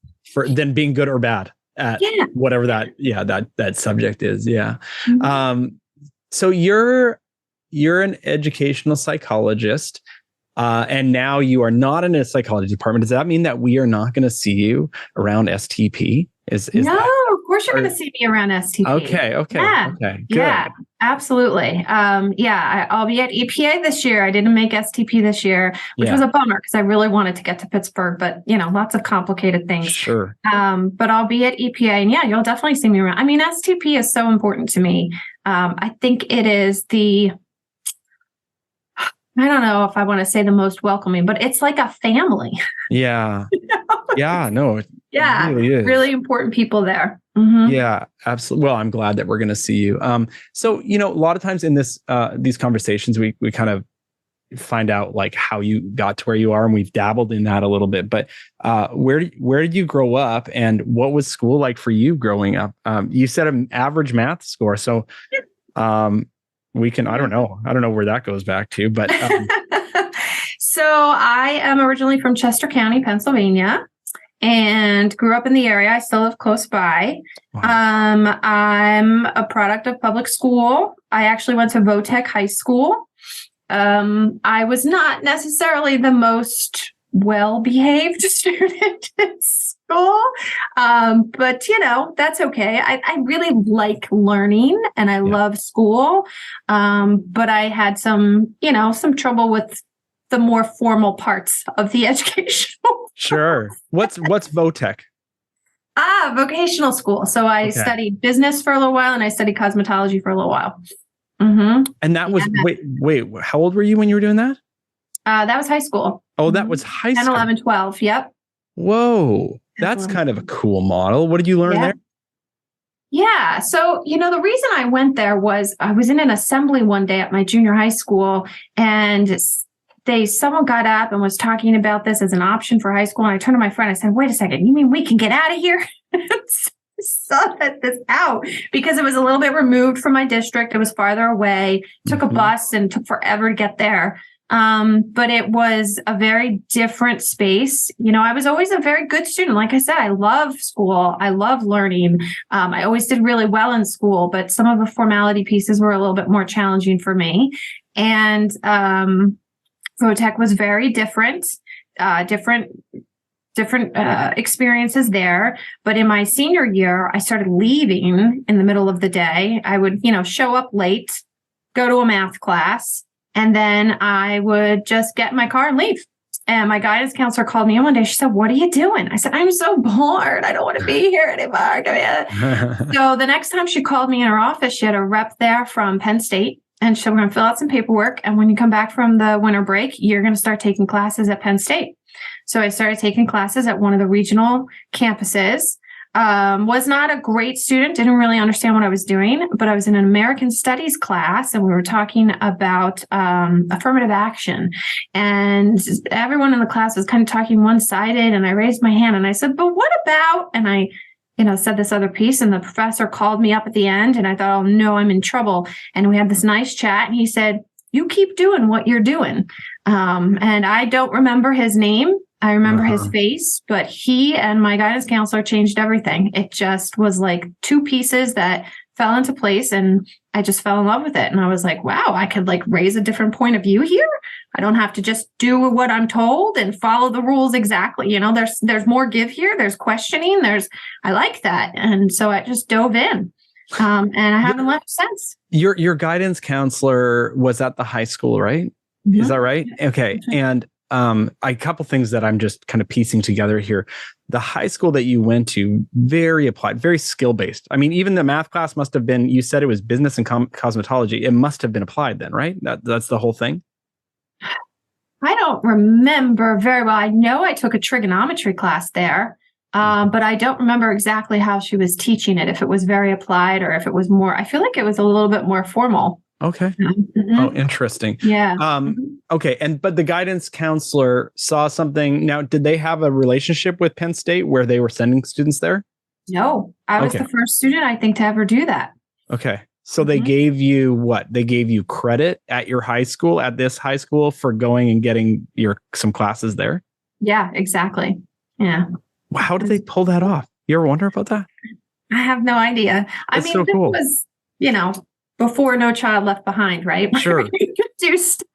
it. Than being good or bad at whatever that subject is. Yeah. Mm-hmm. So you're an educational psychologist. And now you are not in a psychology department. Does that mean that we are not going to see you around STP? No, of course you're going to see me around STP. Okay. Yeah. Okay. Good. Yeah, absolutely. I'll be at EPA this year. I didn't make STP this year, which was a bummer because I really wanted to get to Pittsburgh, but lots of complicated things. Sure. But I'll be at EPA, and you'll definitely see me around. I mean, STP is so important to me. I think it is I don't know if I want to say the most welcoming, but it's like a family. Yeah. Yeah. No. Yeah. Really is. Really important people there. Mm-hmm. Yeah, absolutely. Well, I'm glad that we're going to see you. So, a lot of times in these conversations, we kind of find out like how you got to where you are, and we've dabbled in that a little bit. But where did you grow up, and what was school like for you growing up? You said an average math score, so. We can, I don't know where that goes back to, but. So I am originally from Chester County, Pennsylvania, and grew up in the area. I still live close by. Wow. I'm a product of public school. I actually went to Votech High School. I was not necessarily the most well-behaved student in school. But that's okay. I really like learning and I love school. But I had some trouble with the more formal parts of the educational. Sure. What's Votech? Vocational school. So I studied business for a little while and I studied cosmetology for a little while. Mm-hmm. And that was, wait, how old were you when you were doing that? That was high school. Oh, that was high school. 10, 11, 12. Yep. Whoa. That's kind of a cool model. What did you learn there? Yeah. So, the reason I went there was I was in an assembly one day at my junior high school, and someone got up and was talking about this as an option for high school. And I turned to my friend, I said, wait a second, you mean we can get out of here? Saw this out because it was a little bit removed from my district. It was farther away, took a bus and took forever to get there. But it was a very different space. I was always a very good student. Like I said, I love school. I love learning. I always did really well in school, but some of the formality pieces were a little bit more challenging for me. And, Protech was very different, different experiences there. But in my senior year, I started leaving in the middle of the day. I would, show up late, go to a math class, and then I would just get in my car and leave. And my guidance counselor called me in one day. She said, what are you doing? I said, I'm so bored. I don't want to be here anymore. So the next time she called me in her office, she had a rep there from Penn State. And she said, we're going to fill out some paperwork. And when you come back from the winter break, you're going to start taking classes at Penn State. So I started taking classes at one of the regional campuses. Was not a great student, didn't really understand what I was doing, but I was in an American Studies class and we were talking about affirmative action. And everyone in the class was kind of talking one-sided, and I raised my hand and I said, but what about, and I said this other piece, and the professor called me up at the end and I thought, oh no, I'm in trouble. And we had this nice chat and he said, you keep doing what you're doing. And I don't remember his name. I remember his face, but he and my guidance counselor changed everything. It just was like two pieces that fell into place and I just fell in love with it. And I was like, wow, I could like raise a different point of view here. I don't have to just do what I'm told and follow the rules exactly. There's more give here. There's questioning. I like that. And so I just dove in. And I haven't left since. Your guidance counselor was at the high school, right? Mm-hmm. Is that right? Okay. And a couple things that I'm just kind of piecing together here. The high school that you went to, very applied, very skill-based. I mean, even the math class must have been, you said it was business and cosmetology. It must have been applied then, right? That's the whole thing? I don't remember very well. I know I took a trigonometry class there, but I don't remember exactly how she was teaching it, if it was very applied or if it was more, I feel like it was a little bit more formal. Okay. Mm-hmm. Oh, interesting. Yeah. Okay. But the guidance counselor saw something. Now, did they have a relationship with Penn State where they were sending students there? No, I was the first student, I think, to ever do that. Okay. So they gave you what? They gave you credit at your high school, at this high school, for going and getting some classes there? Yeah, exactly. Yeah. How did they pull that off? You ever wonder about that? I have no idea. That's so cool. This was, before No Child Left Behind, right? Sure. You could do stuff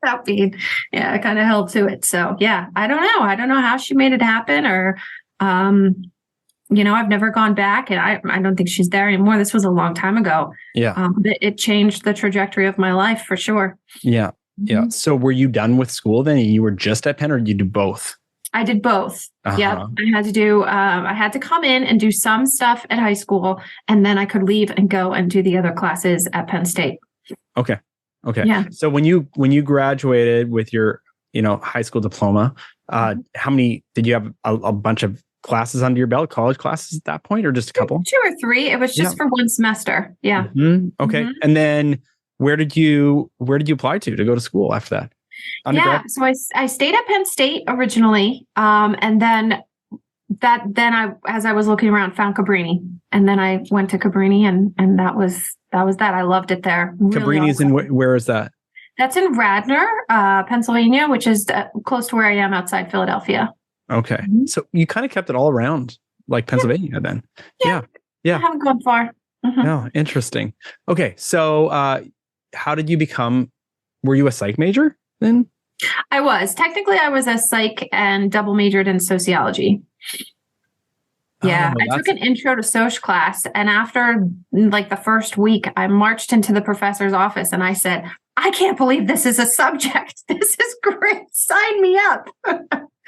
without being, I kind of held to it. So yeah, I don't know. I don't know how she made it happen, or, I've never gone back, and I don't think she's there anymore. This was a long time ago. Yeah. It changed the trajectory of my life for sure. Yeah. Yeah. Mm-hmm. So were you done with school then? You were just at Penn, or did you do both? I did both. Yeah, I had to come in and do some stuff at high school, and then I could leave and go and do the other classes at Penn State. Okay. Yeah. So when you graduated with your, high school diploma, how many did you have? A bunch of classes under your belt, college classes at that point, or just a couple? 2 or 3. It was just for one semester. Yeah. Mm-hmm. Okay. Mm-hmm. And then where did you apply to go to school after that? Yeah, so I stayed at Penn State originally, and then I, as I was looking around, found Cabrini, and then I went to Cabrini, and that was that. I loved it there. Really Cabrini's awesome. Where is that? That's in Radnor, Pennsylvania, which is close to where I am outside Philadelphia. Okay, so you kind of kept it all around, like Pennsylvania, then. Yeah. I haven't gone far. Mm-hmm. No, interesting. Okay, so how did you become? Were you a psych major then? I was. Technically, I was a psych and double majored in sociology. Yeah, I took an intro to Soc class, and after like the first week, I marched into the professor's office and I said, I can't believe this is a subject. This is great. Sign me up.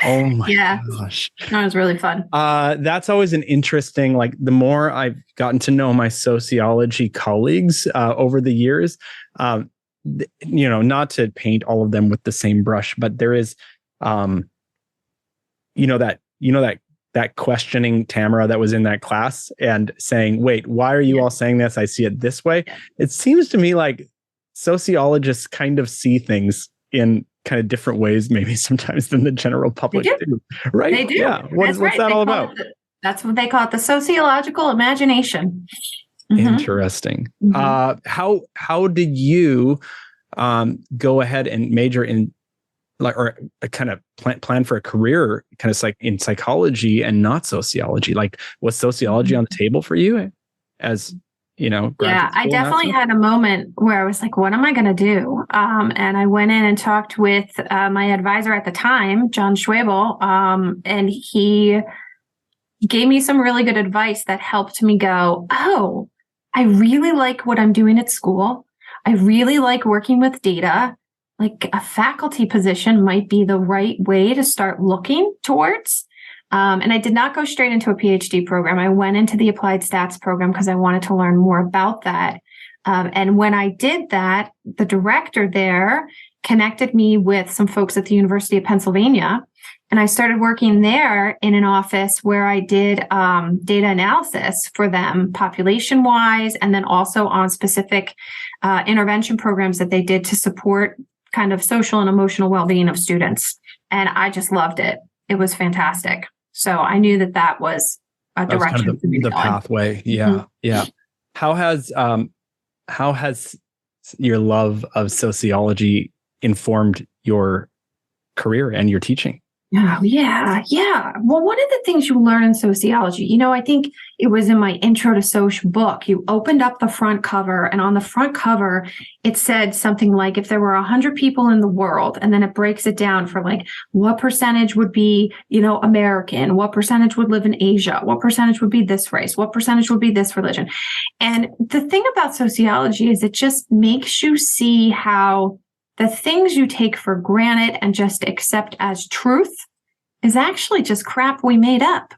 Oh my gosh. That was really fun. That's always an interesting, like the more I've gotten to know my sociology colleagues over the years, not to paint all of them with the same brush, but there is, that questioning Tamarah that was in that class and saying, wait, why are you all saying this? I see it this way. It seems to me like sociologists kind of see things in kind of different ways, maybe sometimes than the general public do. Right? They do. Yeah. What's that all about? That's what they call it, the sociological imagination. Mm-hmm. Interesting. Mm-hmm. How did you go ahead and major in or kind of plan for a career kind of in psychology and not sociology? Like, was sociology on the table for you as, Yeah, I definitely had a moment where I was like, what am I going to do? And I went in and talked with my advisor at the time, John Schwabel, and he gave me some really good advice that helped me go, oh, I really like what I'm doing at school. I really like working with data. Like, a faculty position might be the right way to start looking towards. And I did not go straight into a PhD program. I went into the applied stats program because I wanted to learn more about that. And when I did that, the director there connected me with some folks at the University of Pennsylvania. And I started working there in an office where I did data analysis for them, population-wise, and then also on specific intervention programs that they did to support kind of social and emotional well-being of students. And I just loved it. It was fantastic. So I knew that was a direction. Kind of the pathway. Yeah. Mm-hmm. Yeah. How has your love of sociology informed your career and your teaching? Oh, yeah. Well, one of the things you learn in sociology, I think it was in my Intro to Soc book, you opened up the front cover, and on the front cover, it said something like, if there were 100 people in the world, and then it breaks it down for like, what percentage would be, American, what percentage would live in Asia, what percentage would be this race, what percentage would be this religion. And the thing about sociology is it just makes you see how the things you take for granted and just accept as truth is actually just crap we made up.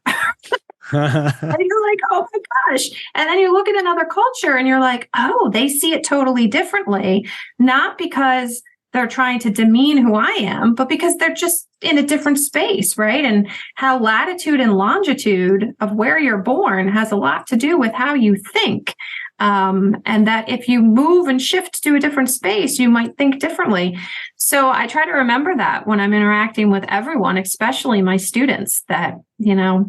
And you're like, oh my gosh. And then you look at another culture and you're like, oh, they see it totally differently. Not because they're trying to demean who I am, but because they're just in a different space, right? And how latitude and longitude of where you're born has a lot to do with how you think. And that if you move and shift to a different space, you might think differently. So I try to remember that when I'm interacting with everyone, especially my students, that,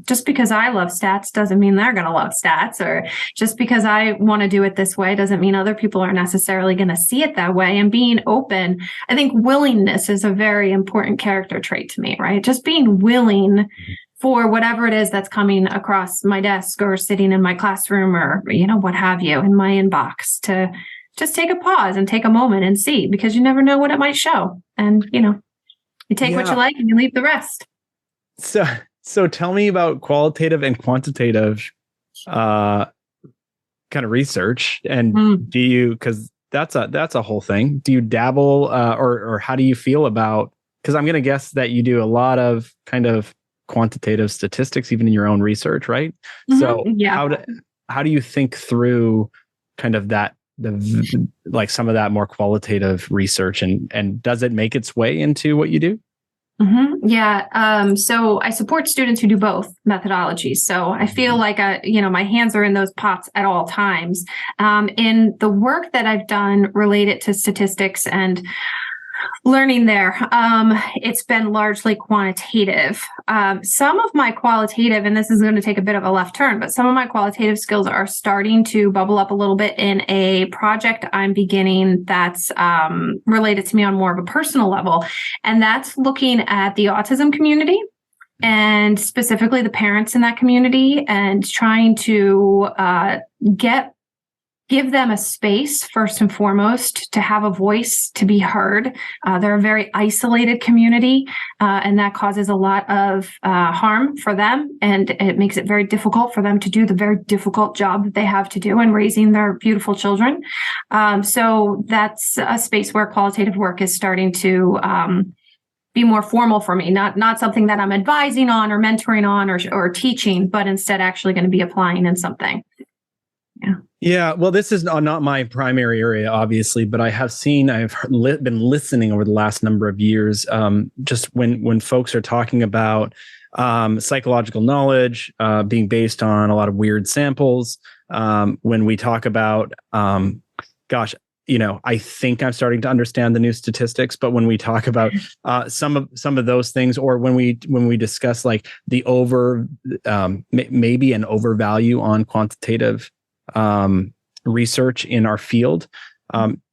just because I love stats doesn't mean they're going to love stats, or just because I want to do it this way doesn't mean other people are necessarily going to see it that way. And being open, I think willingness is a very important character trait to me, right? Just being willing for whatever it is that's coming across my desk or sitting in my classroom or, what have you, in my inbox, to just take a pause and take a moment and see, because you never know what it might show. And, you take what you like and you leave the rest. So tell me about qualitative and quantitative kind of research. And do you, because that's a whole thing. Do you dabble or how do you feel about, because I'm going to guess that you do a lot of kind of quantitative statistics, even in your own research, right? Mm-hmm. So how do you think through kind of that, like some of that more qualitative research, and does it make its way into what you do? Mm-hmm. Yeah. So I support students who do both methodologies. So I feel like, my hands are in those pots at all times. In the work that I've done related to statistics and learning there, it's been largely quantitative. Some of my qualitative, and this is going to take a bit of a left turn, but some of my qualitative skills are starting to bubble up a little bit in a project I'm beginning that's related to me on more of a personal level. And that's looking at the autism community, and specifically the parents in that community, and trying to give them a space, first and foremost, to have a voice, to be heard. They're a very isolated community, and that causes a lot of harm for them. And it makes it very difficult for them to do the very difficult job that they have to do in raising their beautiful children. So that's a space where qualitative work is starting to be more formal for me, not something that I'm advising on or mentoring on or teaching, but instead actually going to be applying in something. Yeah. Well, this is not my primary area, obviously, but I've been listening over the last number of years. Just when folks are talking about psychological knowledge being based on a lot of weird samples, when we talk about, I think I'm starting to understand the new statistics, but when we talk about some of those things, or when we discuss like the maybe an overvalue on quantitative research in our field,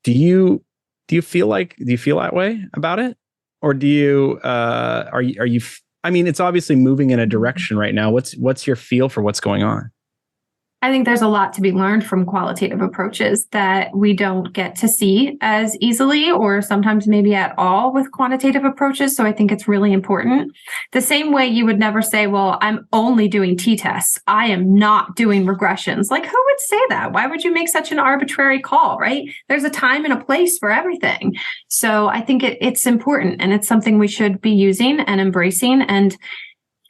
do you feel that way about it, or do you are you? I mean, it's obviously moving in a direction right now. What's your feel for what's going on? I think there's a lot to be learned from qualitative approaches that we don't get to see as easily, or sometimes maybe at all, with quantitative approaches. So I think it's really important. The same way you would never say, well, I'm only doing t-tests, I am not doing regressions. Like, who would say that? Why would you make such an arbitrary call, right? There's a time and a place for everything. So I think it's important, and it's something we should be using and embracing. And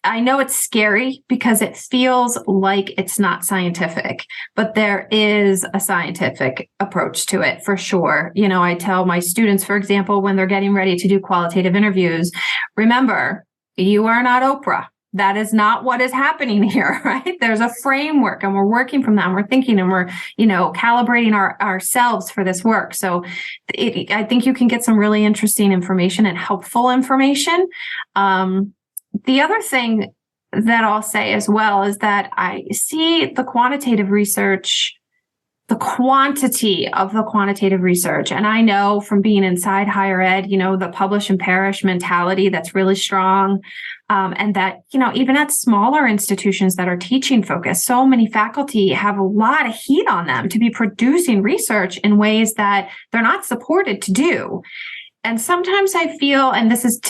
I know it's scary because it feels like it's not scientific, but there is a scientific approach to it for sure. I tell my students, for example, when they're getting ready to do qualitative interviews, remember, you are not Oprah. That is not what is happening here, right? There's a framework, and we're working from that, and we're thinking, and we're, calibrating ourselves for this work. So I think you can get some really interesting information and helpful information. The other thing that I'll say as well is that I see the quantitative research, the quantity of the quantitative research. And I know from being inside higher ed, the publish and perish mentality that's really strong. And that, even at smaller institutions that are teaching focused, so many faculty have a lot of heat on them to be producing research in ways that they're not supported to do. And sometimes I feel, and this is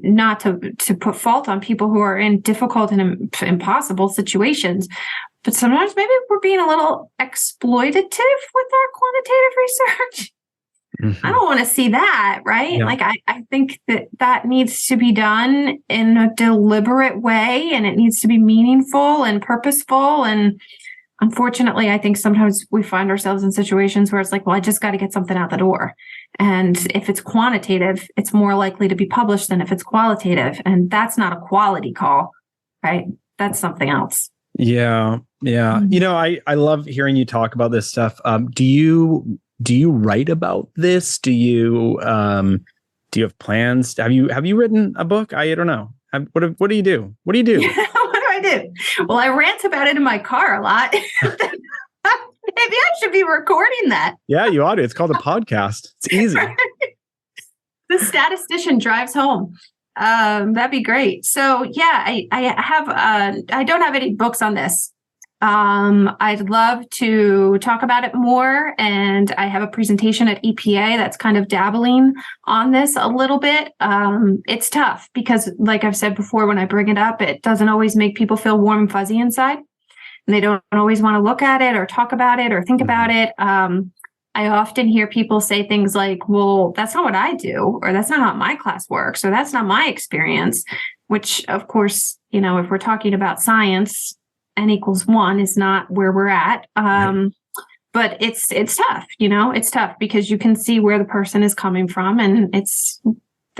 not to put fault on people who are in difficult and impossible situations, but sometimes maybe we're being a little exploitative with our quantitative research. Mm-hmm. I don't want to see that, right? Yeah. Like, I think that needs to be done in a deliberate way, and it needs to be meaningful and purposeful. And unfortunately, I think sometimes we find ourselves in situations where it's like, well, I just got to get something out the door. And if it's quantitative, it's more likely to be published than if it's qualitative. And that's not a quality call, right? That's something else. Yeah. Mm-hmm. I love hearing you talk about this stuff. Do you write about this? Do you have plans? Have you written a book? I don't know. What do you do? What do you do? What do I do? Well, I rant about it in my car a lot. Maybe I should be recording that. Yeah, you ought to. It's called a podcast. It's easy. The statistician drives home. That'd be great. So yeah, I don't have any books on this. I'd love to talk about it more. And I have a presentation at EPA that's kind of dabbling on this a little bit. It's tough because, like I've said before, when I bring it up, it doesn't always make people feel warm and fuzzy inside. And they don't always want to look at it or talk about it or think about it. I often hear people say things like, well, that's not what I do, or that's not how my class works, or that's not my experience, which, of course, if we're talking about science, N=1 is not where we're at. But it's tough, it's tough because you can see where the person is coming from, and these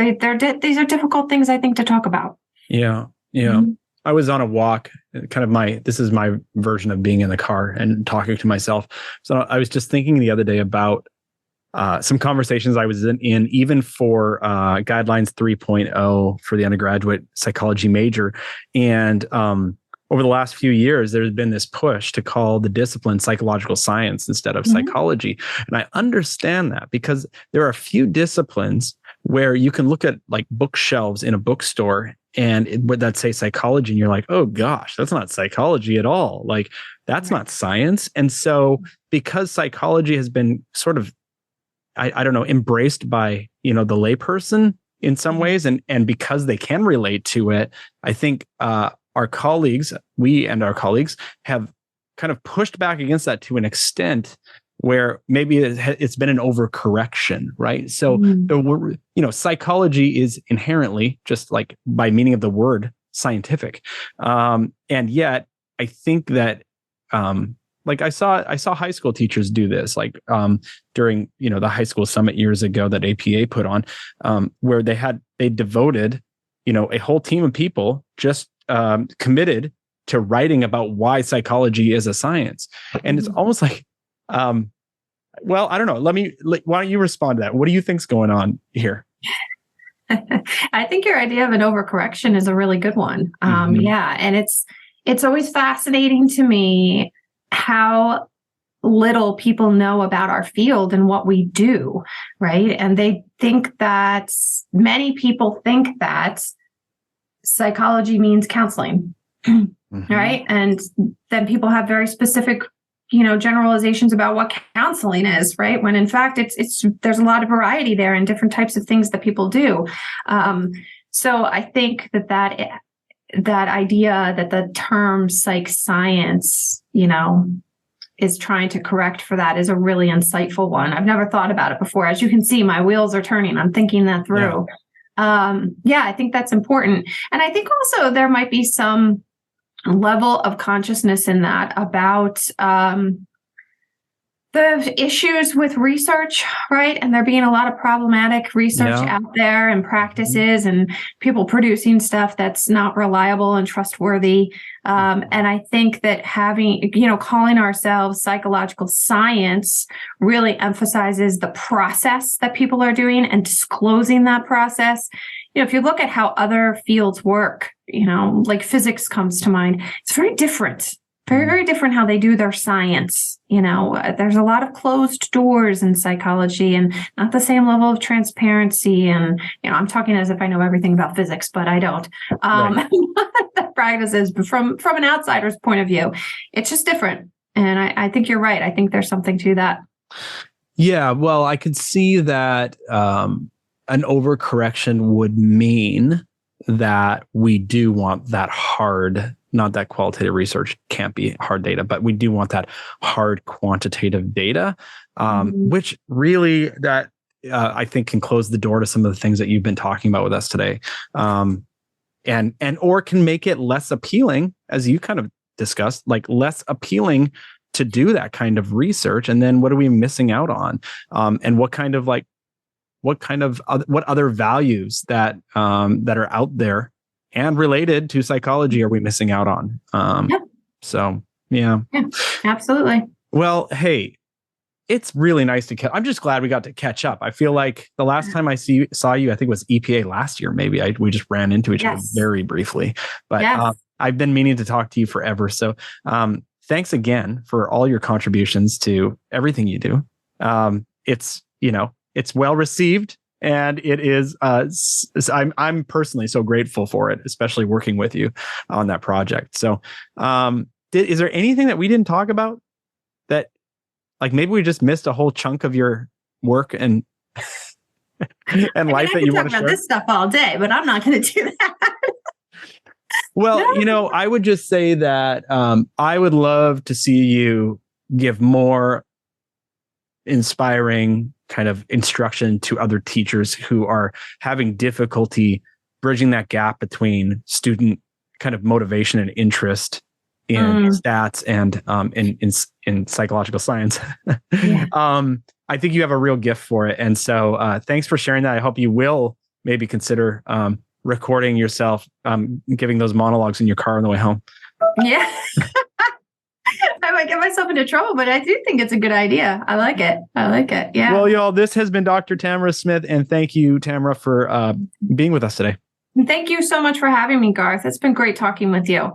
are difficult things, I think, to talk about. Yeah. Mm-hmm. I was on a walk, this is my version of being in the car and talking to myself. So I was just thinking the other day about some conversations I was in even for Guidelines 3.0 for the undergraduate psychology major. And over the last few years, there's been this push to call the discipline psychological science instead of psychology. And I understand that because there are a few disciplines where you can look at like bookshelves in a bookstore and that say psychology, and you're like, oh gosh, that's not psychology at all. Like, that's not science. And so because psychology has been sort of, I don't know, embraced by, the layperson in some ways, and because they can relate to it, I think our colleagues have kind of pushed back against that to an extent where maybe it's been an overcorrection, right? So, psychology is inherently, just like by meaning of the word, scientific. And yet I think that, like I saw high school teachers do this, like during, the high school summit years ago that APA put on, where they devoted, a whole team of people just committed to writing about why psychology is a science. And it's almost like, Well, I don't know. Why don't you respond to that? What do you think's going on here? I think your idea of an overcorrection is a really good one. Yeah. And it's always fascinating to me how little people know about our field and what we do, right? And many people think that psychology means counseling, right? And then people have very specific generalizations about what counseling is, right? When in fact, there's a lot of variety there and different types of things that people do. So I think that idea that the term psych science, is trying to correct for that is a really insightful one. I've never thought about it before. As you can see, my wheels are turning. I'm thinking that through. I think that's important. And I think also there might be some level of consciousness in that about the issues with research, right? And there being a lot of problematic research out there and practices and people producing stuff that's not reliable and trustworthy. And I think that calling ourselves psychological science really emphasizes the process that people are doing and disclosing that process. If you look at how other fields work, like physics comes to mind, it's very different. Very, very different how they do their science. There's a lot of closed doors in psychology and not the same level of transparency. And, I'm talking as if I know everything about physics, but I don't. The practices, but from an outsider's point of view, it's just different. And I think you're right. I think there's something to that. Yeah, well, I could see that an overcorrection would mean that we do want that hard, not that qualitative research can't be hard data, but we do want that hard quantitative data, which really I think can close the door to some of the things that you've been talking about with us today, or can make it less appealing, as you kind of discussed, like less appealing to do that kind of research. And then what are we missing out on? And what other values that are out there and related to psychology are we missing out on? So, yeah, absolutely. Well, hey, it's really nice to I'm just glad we got to catch up. I feel like the last time I saw you, I think it was EPA last year. Maybe we just ran into each other very briefly, but I've been meaning to talk to you forever. So, thanks again for all your contributions to everything you do. It's well received, and it is. I'm personally so grateful for it, especially working with you on that project. So, is there anything that we didn't talk about that, like maybe we just missed a whole chunk of your work and life that you want to share? I could talk about this stuff all day, but I'm not going to do that. Well, I would just say that I would love to see you give more inspiring kind of instruction to other teachers who are having difficulty bridging that gap between student kind of motivation and interest in stats and in psychological science. I think you have a real gift for it. And so thanks for sharing that. I hope you will maybe consider recording yourself giving those monologues in your car on the way home. Yeah. I might get myself into trouble, but I do think it's a good idea. I like it. Yeah. Well, y'all, this has been Dr. Tamarah Smith, and thank you, Tamarah, for being with us today. Thank you so much for having me, Garth. It's been great talking with you.